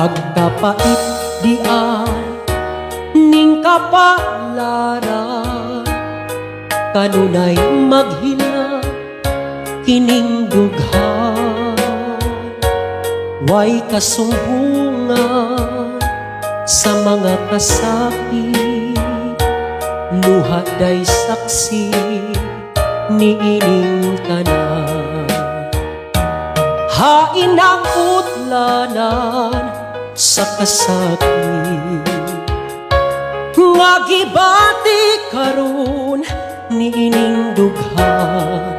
Agkapait dian ning kapalaran, kanunay maghina kining dughan. Way kasumbungan sa mga kasakit, luha day saksi niining tanan. Hain ang utlanan sa kasakit, nga gibati karon niining dughan.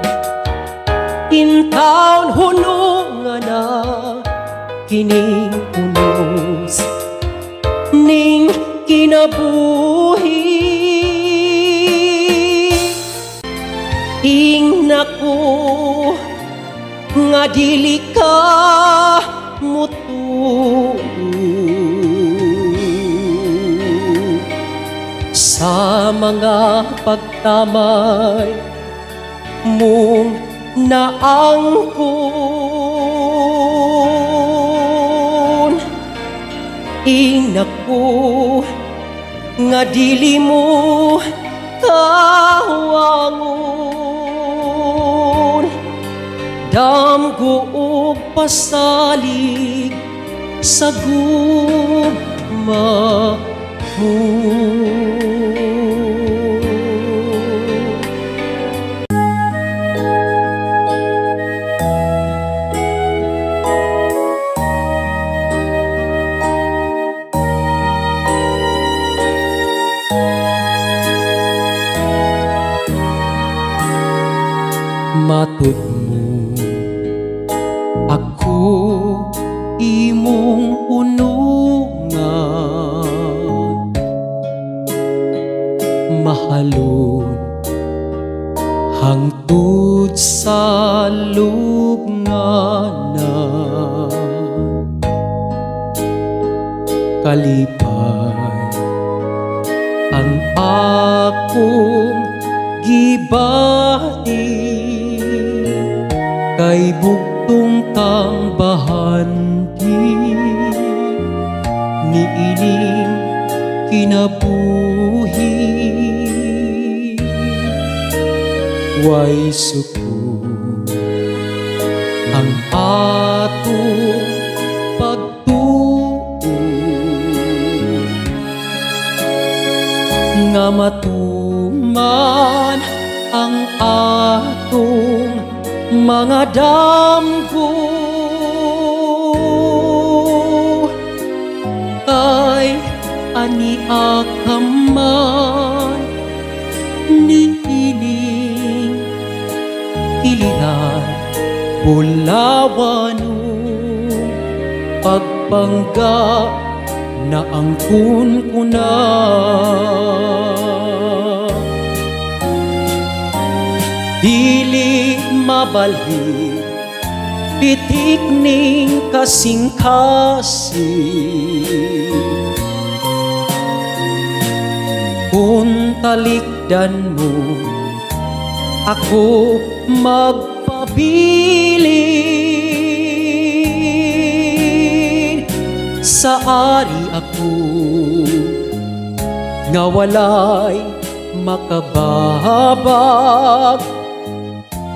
Intaon hunungan na kining unos ning kinabuhi. Ing naku nga dili ka mutu sa mga pagtamay mong naangkon. Inaku nga dili mo kawangon, damgo og pasalig sa gugma mo. Matud mo ako imong unungan, mahalon hangtod sa lubnganan. Kalipay ang akong gibati, kay bugtong kang bahandi niining kinabuhi. Way suko ang atong pagtuo, nga matuman ang atong mga damgo. Kay ani akaman niining ilihan, bulawan pagpangga na angkon ko na. Dili mabalhin pitik ning kasing-kasing, kung talikdan mo ako magpabilin. Sa ari ako nga walay makababag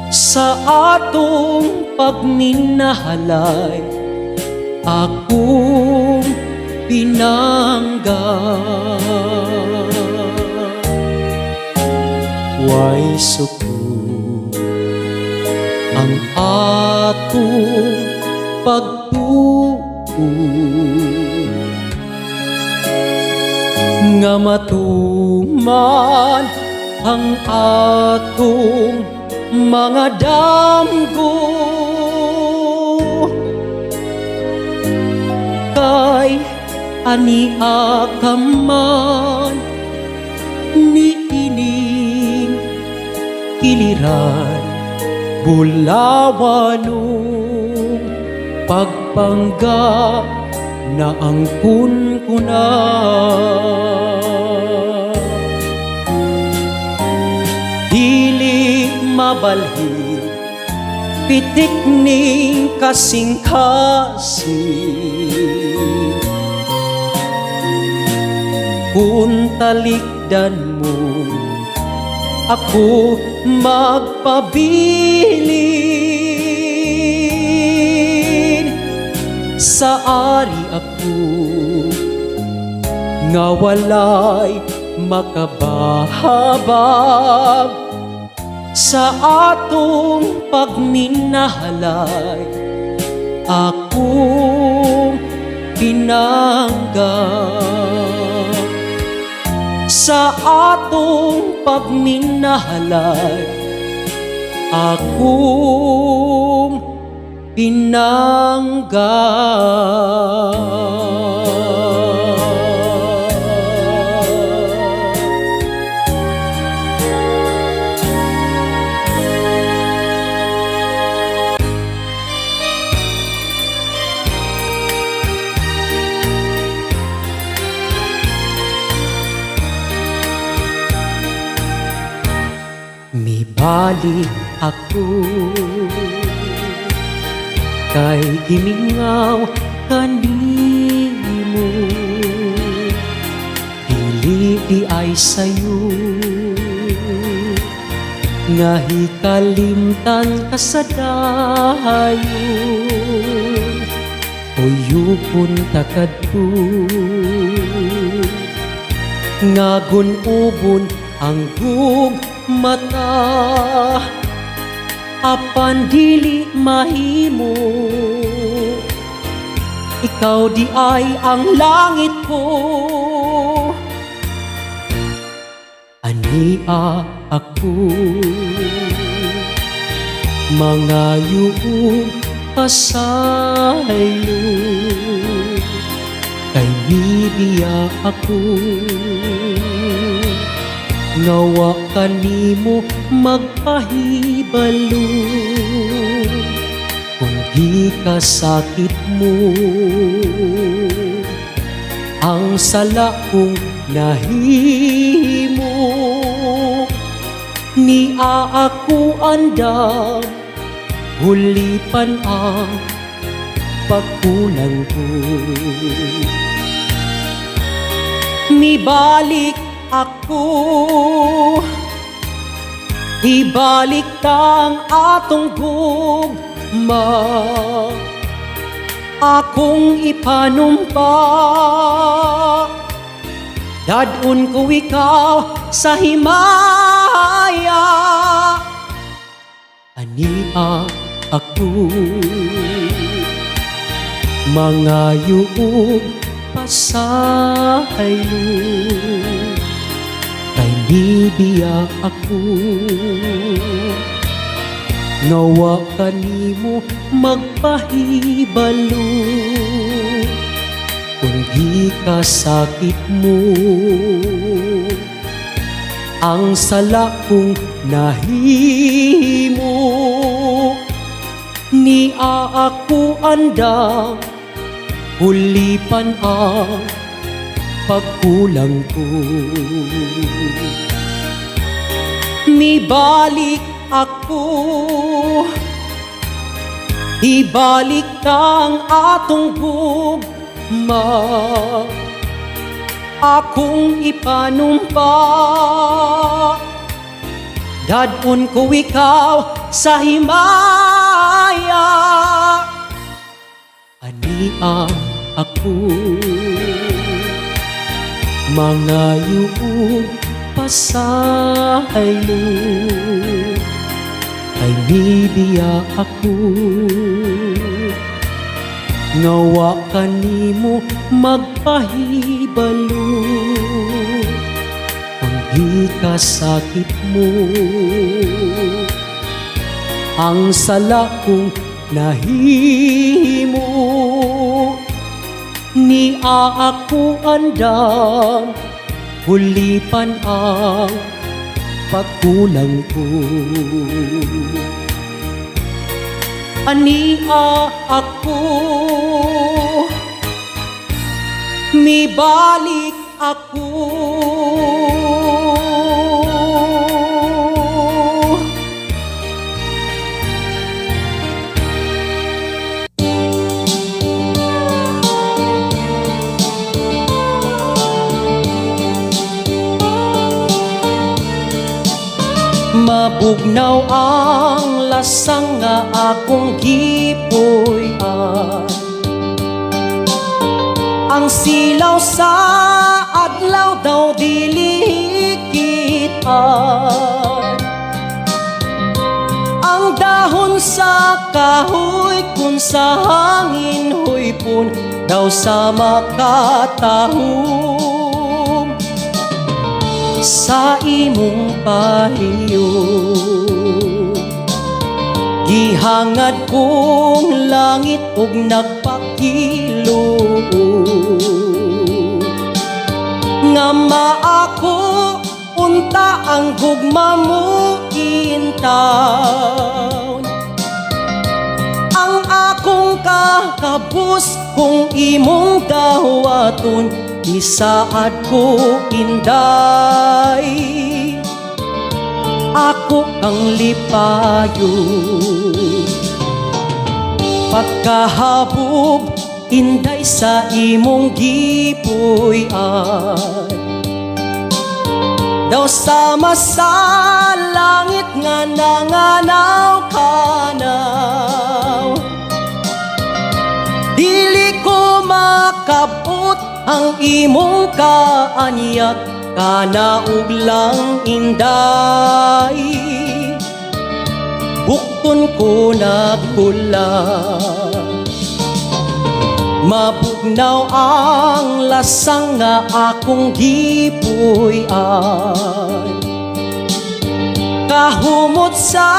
sa atong pagminahalay, akong pinangga. Way suko ang atong pagtuo, nga matuman ang atong mga damgo. Kay ani akaman niining kiliran, bulawan pagpangga na angkon ko na. Dili mabalhin pitik ning kasing-kasing, kung talikdan mo ako magpabilin, sa ari ako nga walay makabahabag sa atong pagminahalay. Akong pinanggap sa atong pagminahalay, akong pinanggap. Mibalik ako kay gimingaw kanimo, dili di ay sayo nga hikalimtan ka sa dayon, uyupon takadto nga gun-ubon ang mata, apan dili mahimo. Ikaw di ay ang langit ko, ania ako mangayong pasayo, kay nibiya ako ngawa kanimo magpahibalo. Kung di ka sakit mo ang sala kong nahimo, ni ako andam hulipan ang pagkulang ko. Mibalik ako, ibalik tang atong gugma, akong ipanumpa, dadun ko ikaw sa himaya. Ania ako mangayong pasayo, kay nibiya ako ngawa kanimo magpahibalo. Kung di ka sakit mo ang sala kong nahimo, ni ako andam hulipan ang pagkulang ko. Mibalik ako, ibalik kang atong gugma, akong ipanumpa, dadun ko ikaw sa himaya. Ania ako mangayong pasayo, kay nibiya ako ngawa kanimo magpahibalo. Kung di ka sakit mo ang sala kong nahimo, ni ako andam hulipan ang pagkulang ko. Ania ako mibalik ako, Mabugnaw ang lasang nga akong gipuy-an. Ang silaw sa adlaw daw dili kitaan. Ang dahon sa kahoy kung sa hangin huypon daw sa makatahom sa imong pahiyo. Gihangad kong langit ug nagpakilo nga maako unta ang gugma mo intaw. Ang akong kakabus kung imong dawaton isaad ko inday. Ako kang lipayo pagkahabog inday sa imong gipuy-an. Daw sama sa langit nga nanganaw-kanaw, dili ko makabot ang imong kaanyat kanaog lang inday. Bukton ko nagpula, mabugnaw ang lasang nga akong gipuy-an. Kahumot sa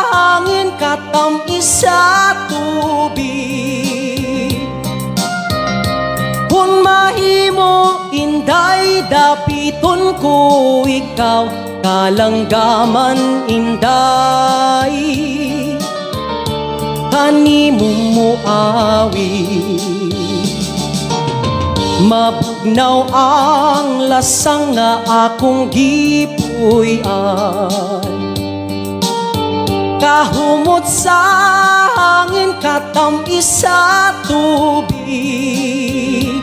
hangin katamis sa tubig. Kung mahimo inday dapiton ko ikaw kalanggaman inday. Kanimo muawi, mabugnaw ang lasang nga akong gipuy-an. Kahumot sa hangin katamis sa tubig.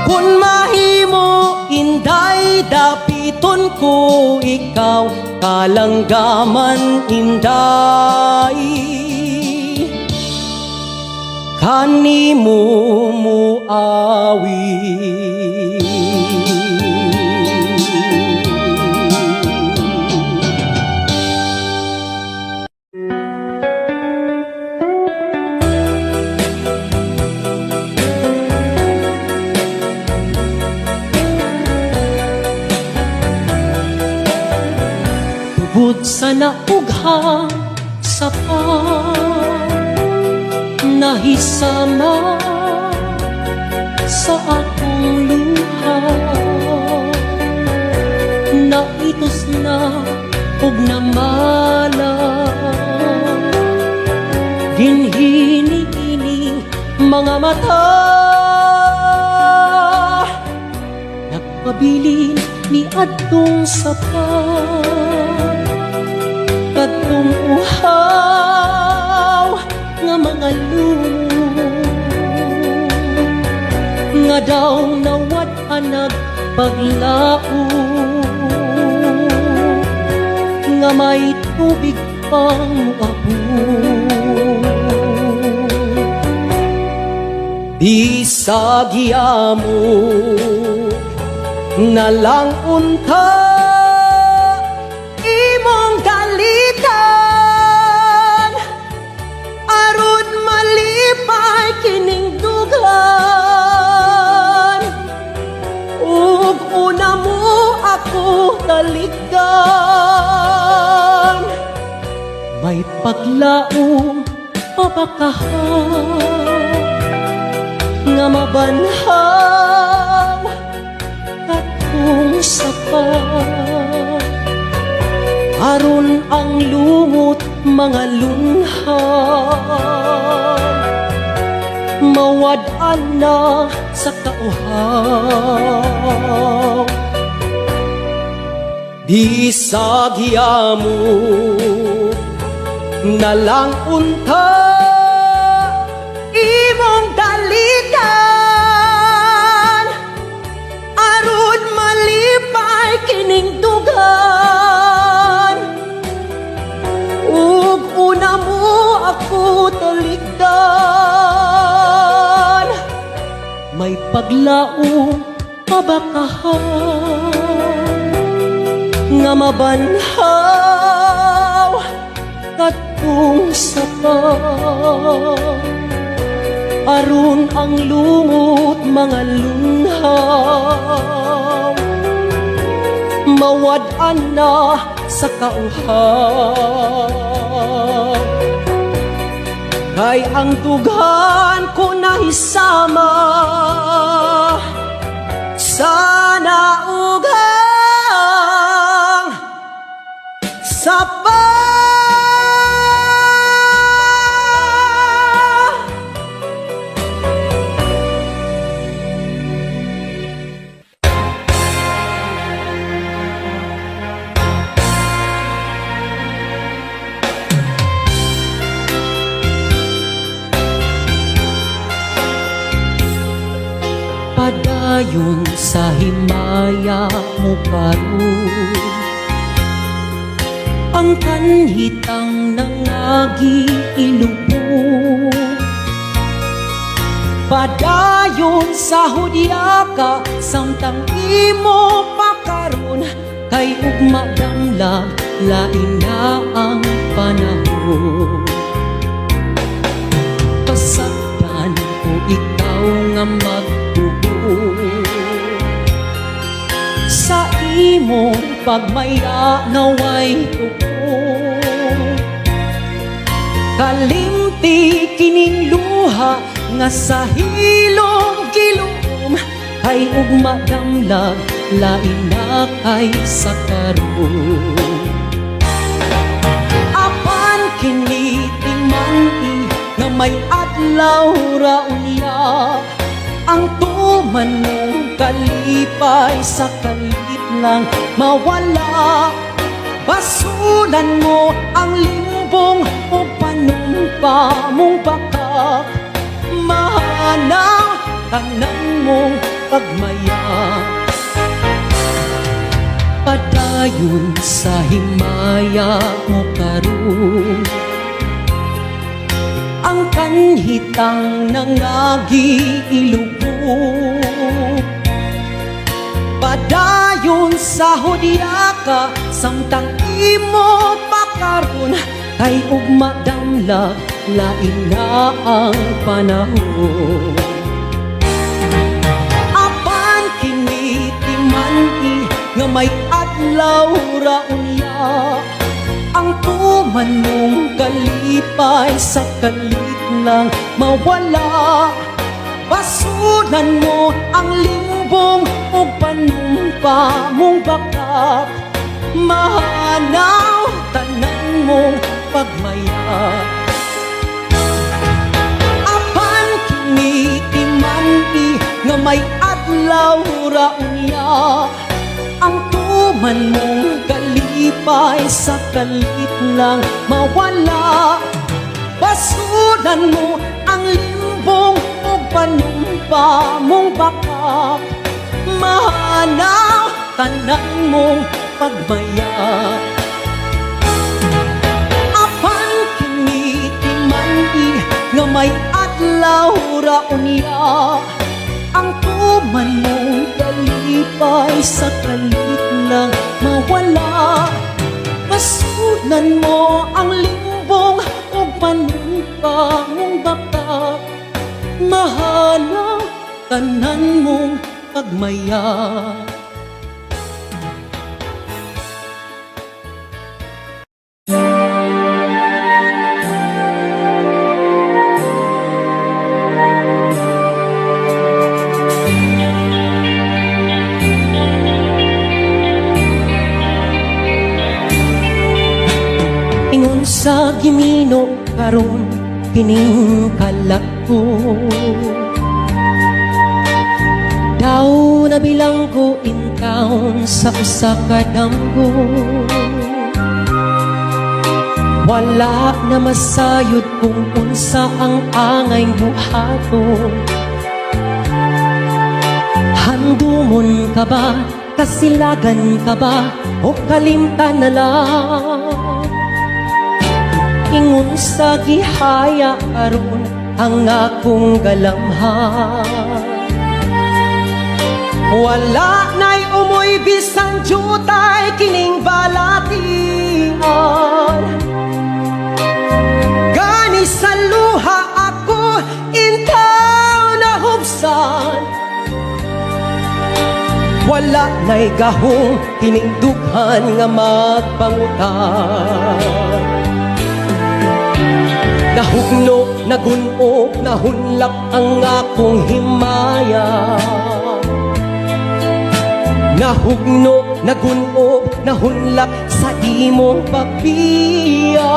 Kung mahimo inday dapiton ko ikaw kalanggaman inday. Kanimo muawi. Tubod sa naughang sapat nahisama sa akong luha. Naitos na ug namala ginhini-ining mga mata. Nagpabilin ni adtong sapat kadtong uhaw nga mga lumo nga daw nawad-an nagpaglao nga may tubig pang muabot. Bisag yamo na lang unta imong dalitan aron malipay kining dugan. Ug una mo ako talikdan, may paglaom papakahan nga mabanhaw katong sapat aron ang lumot mga lunhan mawad-an na sa kauhaw. Bisag yamo na lang unta imong dalitan aron malipay kining dugan. paglaong mabakahan nga mabanhaw katong sapa aron ang lungot mga lunhaw mawad-an na sa kauhaw kay ang dughan ko nahisama sana ugang sapa padayon sa himaya mo karon ang kanhitang nangagi ilubog padayon sa hudya ka samtang imo pakaron kay ugma damlag lain na ang panahon pasagdan ko ikaw nga sa imong pagmaya naway tuko kalimti kining luha nga sa hilom gilom kay ugma damlag lain na kay sa karon apan kini tingmani nga may adlaw ra unya ang tuman mong kalipay sa kalit lang mawala basulan mo ang limbong o panumpa mong bakak mahanaw tanan mong pagmaya padayon sa himaya mo karon ang kanhitang nangagi ilubog padayon sa hudya ka samtang imo pakaron kay ugma damlag lain na ang panahon apan kini timani nga may adlaw ra unya ang tuman mong kalipay sa kalit lang mawala basulan mo ang limbong o panumpa mong bakak mahanaw tanan mong pagmaya apan kini timani nga may adlaw ra unya ang tuman mong kalipay sa kalit lang mawala basulan mo ang limbong o panumpa mong bakak mahanaw tanan mong pagmaya apan kini timani nga may adlaw ra unya ang tuman mong kalipay sa kalit lang mawala basulan mo ang limbong o panumpa mong bakak mahanaw tanan mong pagmaya ingon sa gimino karon kining kalako daw nabilang ko in town sa usa ka damgo wala na masayod kung unsa ang angay buhaton handumon ka ba kasilagan ka ba o kalimtan na lang ingon sa gihaya karon ang akong galamhan Wala na'y umoy bisan jutay kining balatian. Gani sa luha ako intaw na hubsan. Wala na'y gahong tinindughan nga magpangutan. Nahugno, nagunop, nahunlak ang akong himaya. Nahugno, nagunop, nahunlak sa imong pagbiya.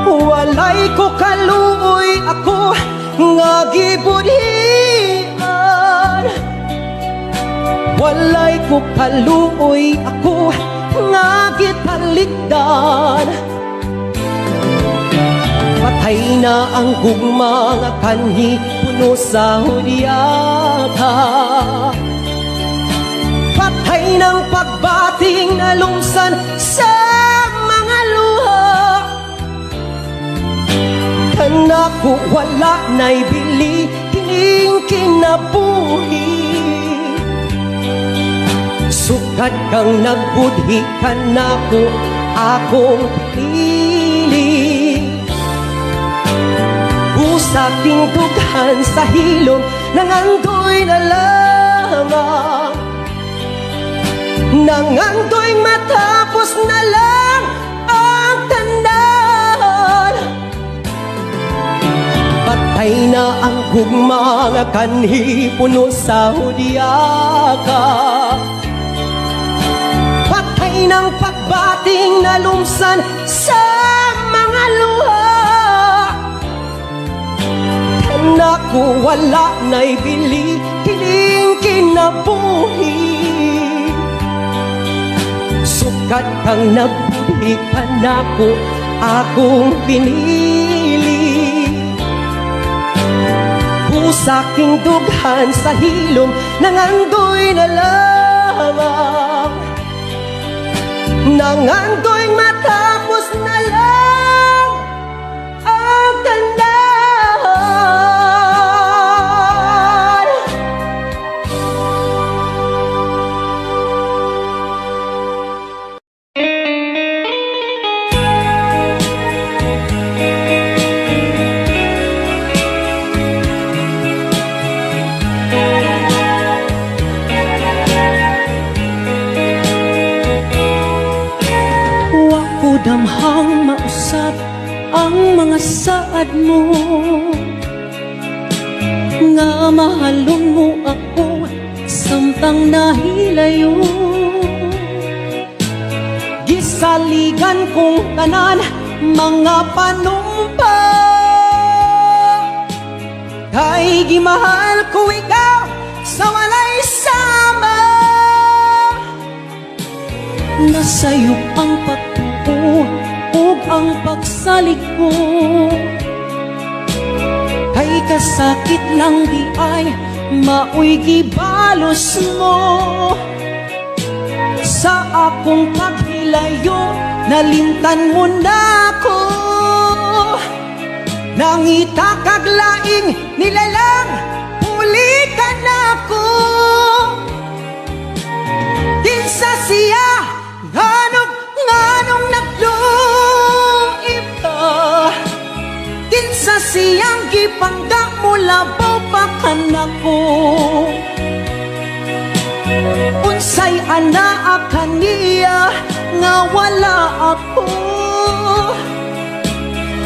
Walay ko kaluoy ako nga gibudhian. Walay ko kaluoy ako nga gitalikdan. Patay na ang gugma nga kanhi puno sa hudyata. Patay ng pagbating na lumsan sa mga luha. Kanako wala na'y bili kining kinabuhi. Sugad kang nagbudhi kanako akong pinili. Usaking dughan sa hilom nangandoy na lamang. Nangandoy matapos na lang ang tanan. Patay na ang gugma nga kanhi puno sa hudyaka. Patay ng pagbating na lumsan sa mga luha. Kanako wala na'y bili kining kinabuhi. Sukat kang nagbudhi kanako akong pinili. Pusaking dughan sa hilom nangandoy na lamang. Nangandoy matapos na lang ang tanan. Damhang mausap ang mga saad mo, nga mahalon mo ako samtang nahilayo. Gisaligan kong tanan mga panumpa, kay gimahal ko ikaw sa walay sama. Nasa'yo ang pagtuo ug ang pagsalig ko, kay kasakit lang di ay maoy gibalos mo. Sa akong paghilayo nalimtan mo na ko, nangita kag laing nilalang pulikan ako. Din sa siya nganong nagluib ka, din sa siyang gipangga mo labaw pa kanako. Unsay anaa kaniya nga wala ako,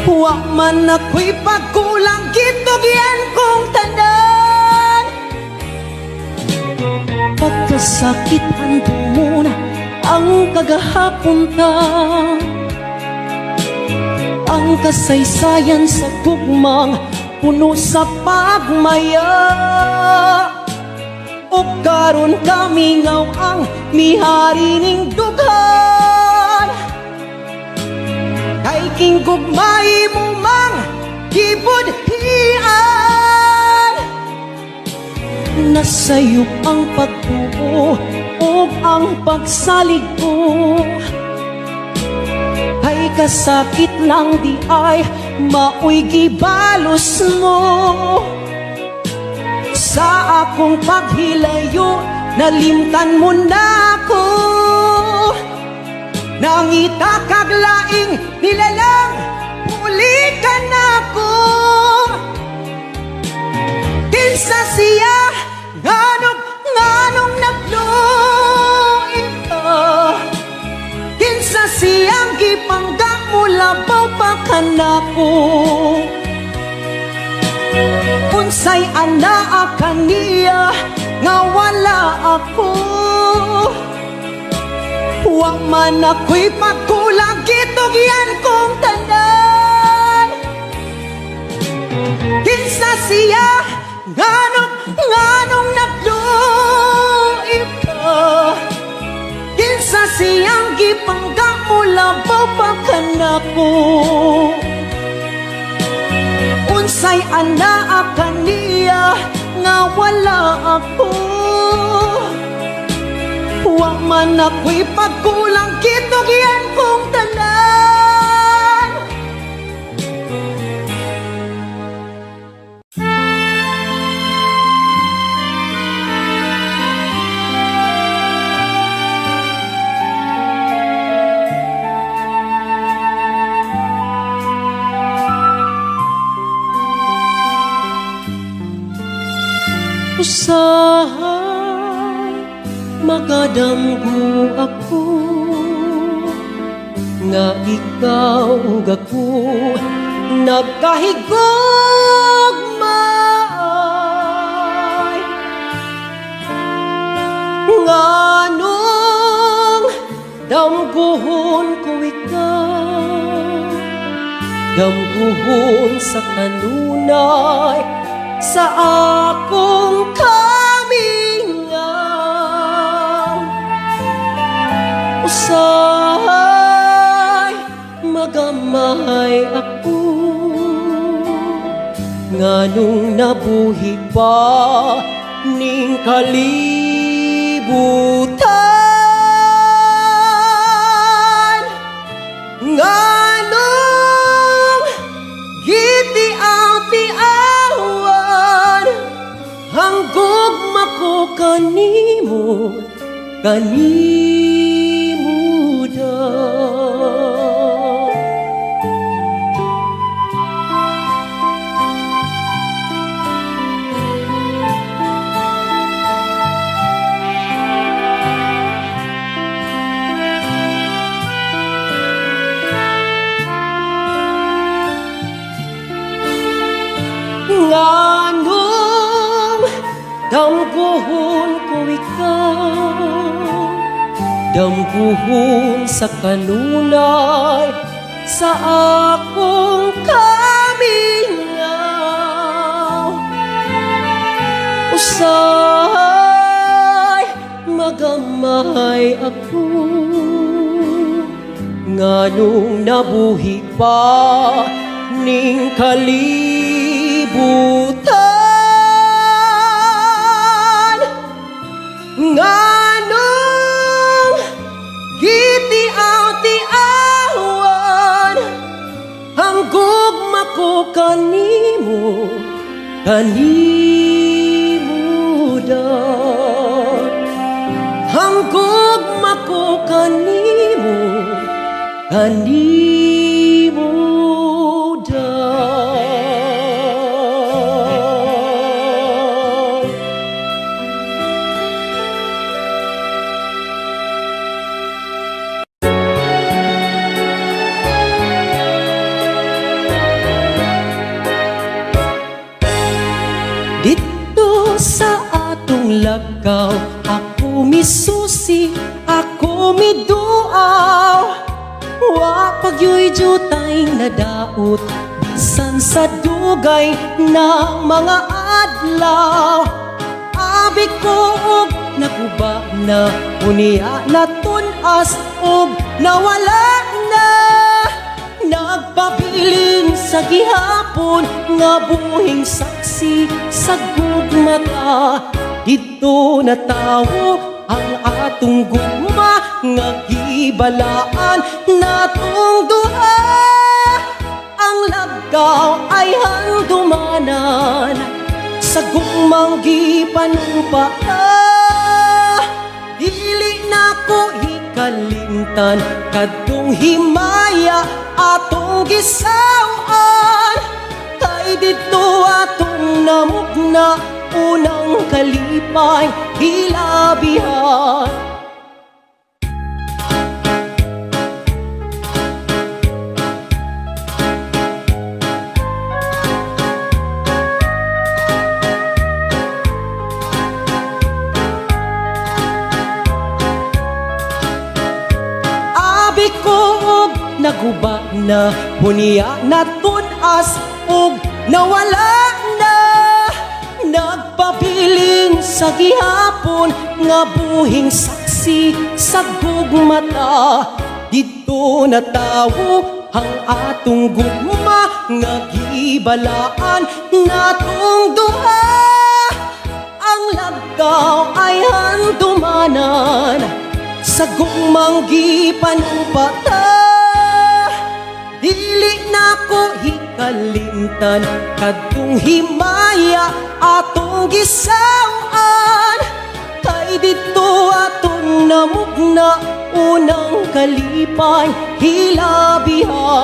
wa man ako'y pagkulang gitugyan kong tanan. Pagkasakit hando mo na ang kagahapon ta, ang kasaysayan sa gugmang puno sa pagmaya. O karon kami ngaw ang mihari ning dughan, kay king gugmay mo mang gibudhian. Nasa'yo ang pagtuo ug ang pagsalig ko, kay kasakit lang di ay maoy gibalos mo. sa akong paghilayo, nalimtan mo na ako. Nangita kag laing nilalang, uli ka na ako. Kinsa siya, nganong nagluin ka. Kinsa siyang gipangga mo, labaw pa ka na ko. Unsay anaa kaniya, nga wala ako. Wa man ako'y pagkulang, gitugyan kong tanan. Kinsa siya, nganong nagluib ka. Kinsa siyang gipangga mo, labaw pa ka na ko. Unsay anaa kaniya, nga wala ako. Wa man ako'y pagkulang, gitugyan kong tanan. Usahay magadanggo ako, nga ikaw ako nagkahigugmay. Nganong damguhon ko ikaw, damguhon sa kanunay, sa akong kamingaw. Usahay magamay ako, nganong nabuhi pa ning kalibutan. Nganong gitiaw-tiawan, hanggugma ko kanimo, kanimo daw. Nganong damguhon ko ikaw, damguhon sa kanunay, sa akong kamingaw. Usahay magamay ako, nganong nabuhi pa ning kalibutan. Nganong gitiaw-tiawan, hanggugma ko kanimo, kanimo daw. Hanggugma ko kanimo, kanimo daw. Dito sa atong lagaw, ako misusi, ako miduaw. Wa pagyoy jutay nadaot, bisan sa dugay na mga adlaw. Abi ko og naguba na, unia na tunas og nawala na. Nagpabiling sa gihapon, nga buhing saksi sa gugmata. Dito na tawo ang atong gugma, nga gibalaan natong duha. Ang lagaw ay handumanan sa gugma manggi panumpa dili na ko hikalimtan kadtong himaya atong gisawan kay dito atong namugna unang kalipay hilabihan. Ko naguba na hunya na tunas ug nawala na nagpabilin sa gihapon nga buhing saksi sa gugmata dito natawo ang atong gugma nga gibalaan natong duha ang lagaw ay handumanan sa gugmang gipanumpata dili na ko hikalimtan kadtong himaya atong gisawan kay dito atong namugna unang kalipay hilabihan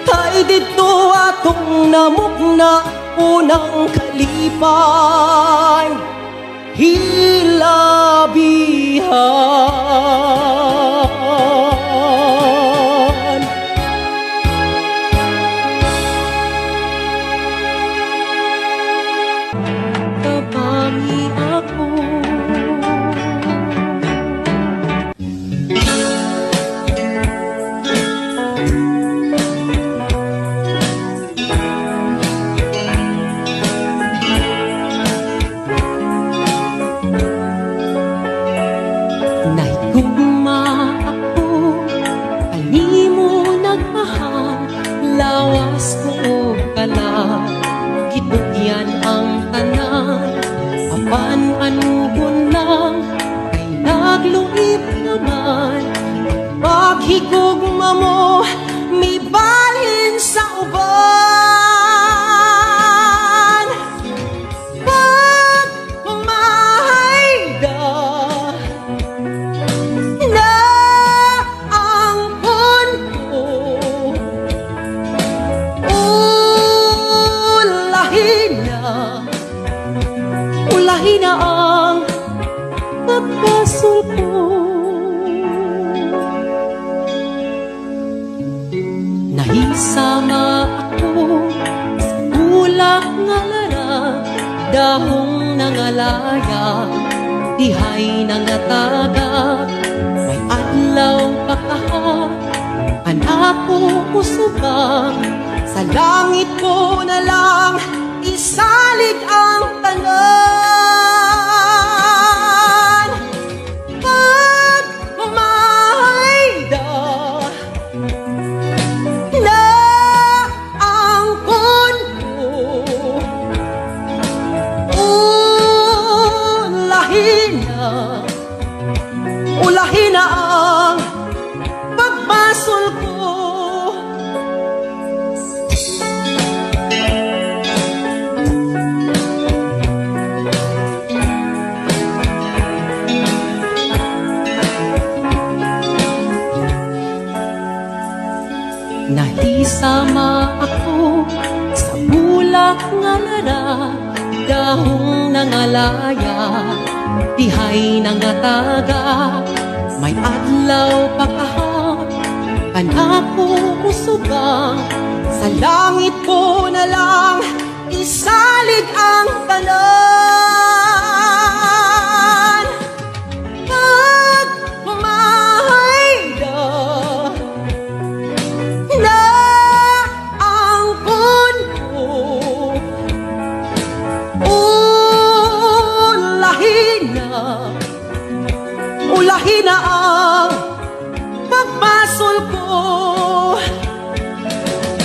kay dito atong namugna unang kalipay hilabihan. Tabangi ako lawas ko kala gitugyan ang tanan apan anugon lang kay nagluip naman paghigugma mo may balhin sa uban pagmamahay da ulahin na ang pagkasulpo nahisama ako sa ulak nga lara dahong nangalaya dihay nangatagak may adlaw pagkaha anak ko usubang sa langit ko na lang isalig ang tanan pagmamahay da na angkon ko ulahin na ang pagbasol ko nahisama ako sa bulak nga lara dahong nangalaya dihay nangataga may adlaw pagkaha anak ko usugang sa langit ko na lang isalig ang tanan pagmamahay da na angkon ko ulahin na ang pagbasol ko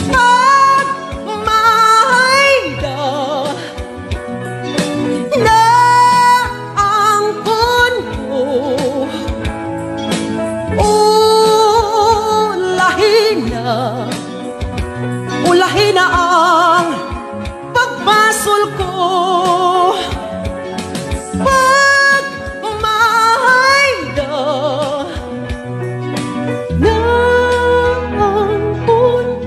pagmamahay da na angkon ko ulahin na ang basol ko pag mahayda na ang puno.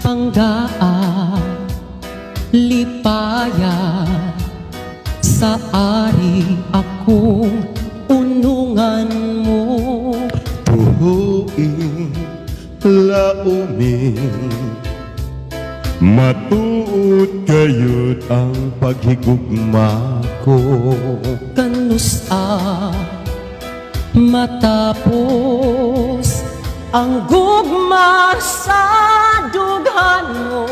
Panggaan, lipaya, sa ari akong unungan mo. Tuhuing lauming matuod kayod ang paghigugma ko. Kanusa matapos ang gugma sa dughan mo.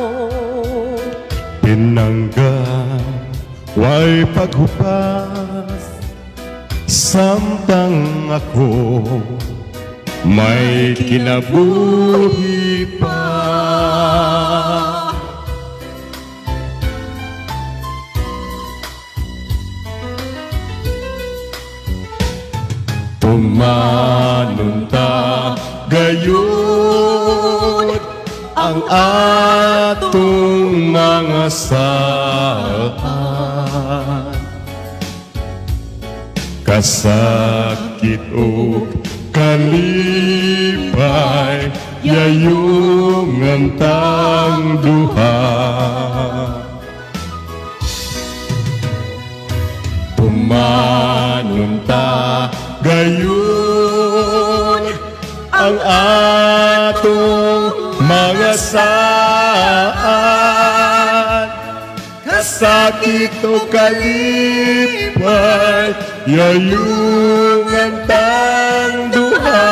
Pinangga way paghupas samtang ako may kinabuhi pa. Pumanunta gayon ang atong mga saan. Kasakit o kalipay yayong antang duha. Pumanunta gayon ang atong mga saan. Kasakit o kalipay yayong antang duha.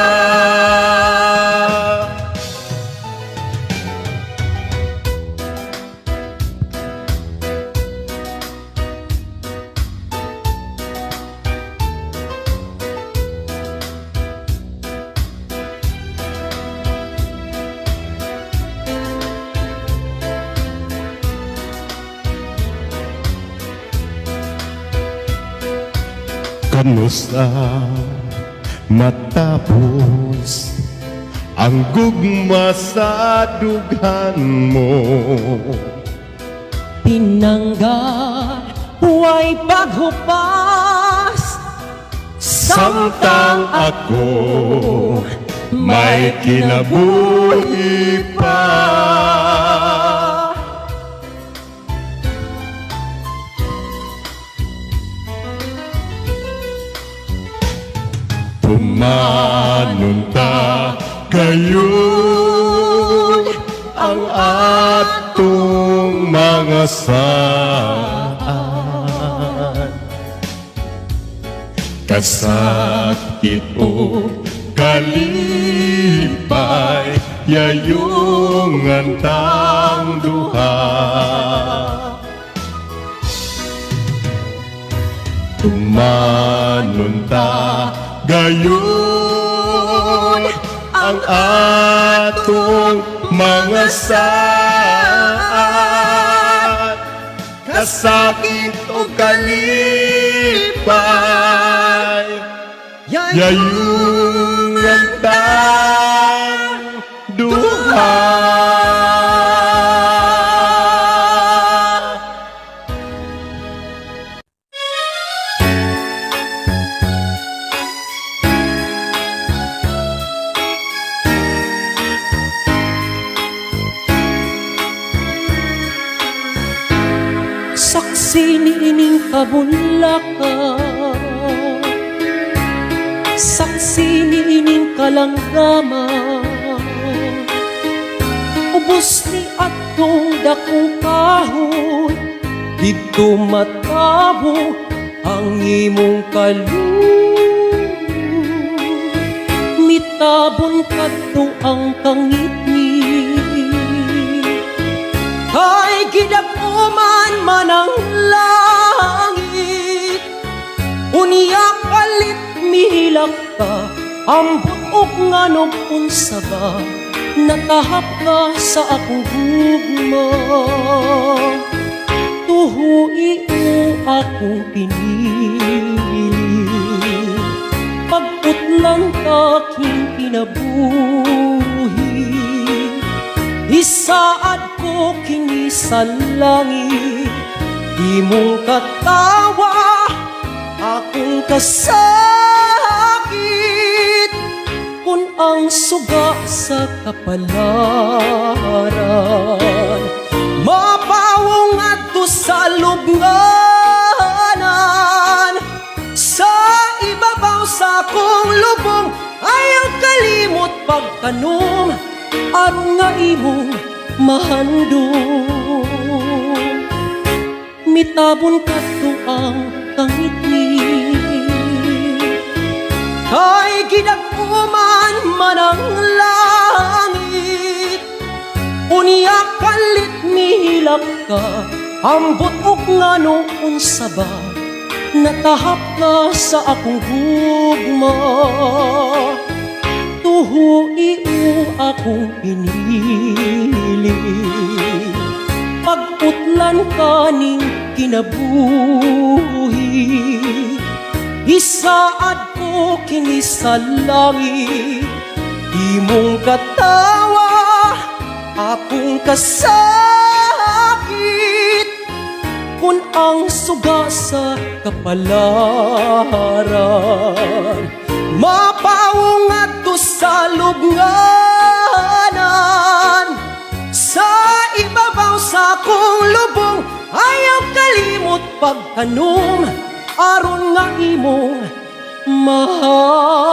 Kanusta matapos ang gugma sa dughan mo. Pinangga huway paghupas Samtang ako may kinabuhi pa. Pumanunta gayon ang atong mga saan. Kasakit o kalipay yayong antang duha. Tumanunta gayon ang atong mga saan. Kasakit o kalipay yayong antang duha. Saksi niining kabunlakan, saksi niining kalanggama, ubos ni atong dakong kahoy, dito matabo ang imong kaloob. Mitabon kadto ang kangit-ngit, kay gidapuman man ang langit. Unya palit mihilak ka, ambot og nganog unsa ba natahap ka sa akong gugma. Tuhui mo akong pinili, pagputlan aking kinabuhi. Isaad ko kini sa langit, di mong katawa akong kasakit. Kung ang suga sa kapalaran, mapawong adto sa lubnganan. Sa ibabaw sa akong lubong, ayaw kalimot pagtanom, aron nga imong mahandong. Mitabon kadto ang tangitngit, kay gidag-uman man ang langit. Unya kalit mihilak ka, ambot og ngano unsa ba, natahap ka sa akong gugma. Tuhui mo akong pinili, pagputlan kaning kinabuhi. Isaad ko kini sa langit, di mong katawa akong kasakit. Kung ang suga sa kapalaran, mapawong adto sa lubnganan. Sa ibabaw sa akong lubong, ayaw kalimot pagtanom, aron nga imong mahal.